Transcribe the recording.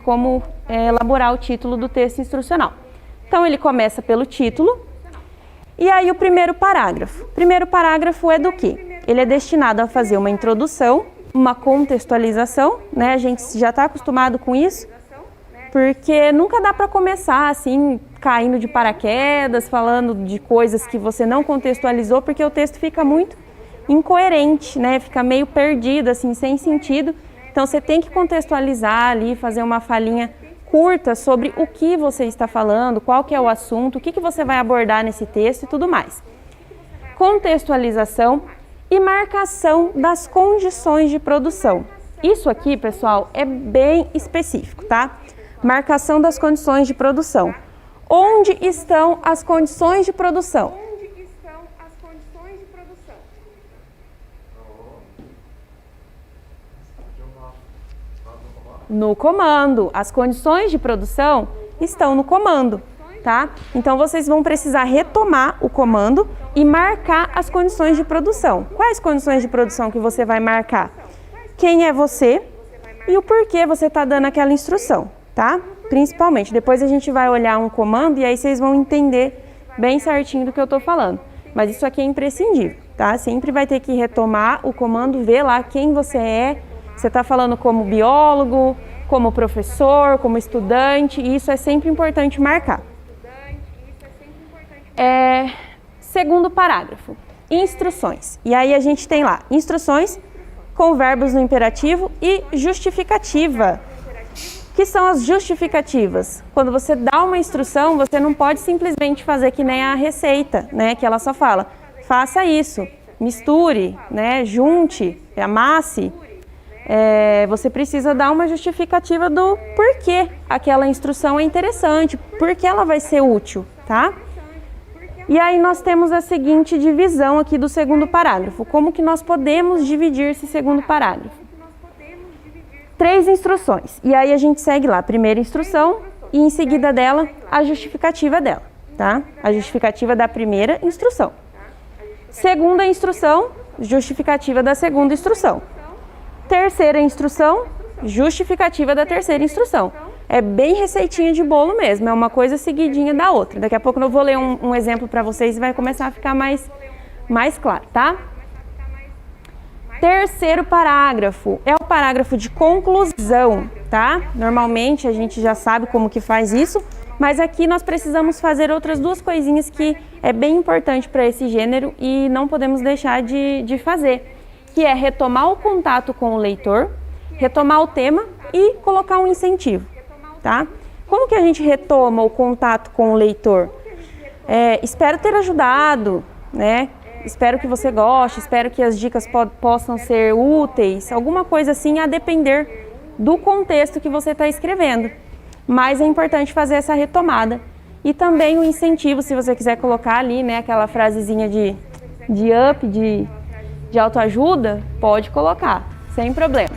como elaborar o título do texto instrucional. Então, ele começa pelo título, e aí o primeiro parágrafo. O primeiro parágrafo é do quê? Ele é destinado a fazer uma introdução, uma contextualização, né? A gente já está acostumado com isso, porque nunca dá para começar assim, caindo de paraquedas, falando de coisas que você não contextualizou, porque o texto fica muito incoerente, né? Fica meio perdido, assim, sem sentido. Então, você tem que contextualizar ali, fazer uma falinha curta sobre o que você está falando, qual que é o assunto, o que você vai abordar nesse texto e tudo mais. Contextualização e marcação das condições de produção. Isso aqui, pessoal, é bem específico, tá? Marcação das condições de produção. Onde estão as condições de produção? No comando. As condições de produção estão no comando, tá? Então, vocês vão precisar retomar o comando e marcar as condições de produção. Quais condições de produção que você vai marcar? Quem é você e o porquê você está dando aquela instrução, tá? Principalmente. Depois a gente vai olhar um comando e aí vocês vão entender bem certinho do que eu estou falando. Mas isso aqui é imprescindível, tá? Sempre vai ter que retomar o comando, ver lá quem você é. Você está falando como biólogo, como professor, como estudante, e isso é sempre importante marcar. Segundo parágrafo, instruções. E aí a gente tem lá, instruções com verbos no imperativo e justificativa. O que são as justificativas? Quando você dá uma instrução, você não pode simplesmente fazer que nem a receita, né? Que ela só fala, faça isso, misture, né? Junte, amasse. Você precisa dar uma justificativa do porquê aquela instrução é interessante, porque ela vai ser útil, tá? E aí nós temos a seguinte divisão aqui do segundo parágrafo. Como que nós podemos dividir esse segundo parágrafo? 3 instruções. E aí a gente segue lá, primeira instrução e em seguida dela a justificativa dela, tá? A justificativa da primeira instrução. Segunda instrução, justificativa da segunda instrução. Terceira instrução, justificativa da terceira instrução. É bem receitinha de bolo mesmo, é uma coisa seguidinha da outra. Daqui a pouco eu vou ler um exemplo para vocês e vai começar a ficar mais claro, tá? Terceiro parágrafo, é o parágrafo de conclusão, tá? Normalmente a gente já sabe como que faz isso, mas aqui nós precisamos fazer outras 2 coisinhas que é bem importante para esse gênero e não podemos deixar de fazer. Que é retomar o contato com o leitor, retomar o tema e colocar um incentivo, tá? Como que a gente retoma o contato com o leitor? Espero ter ajudado, né? Espero que você goste, espero que as dicas possam ser úteis, alguma coisa assim, a depender do contexto que você está escrevendo. Mas é importante fazer essa retomada. E também o incentivo, se você quiser colocar ali, né, aquela frasezinha de up, de autoajuda, pode colocar, sem problema.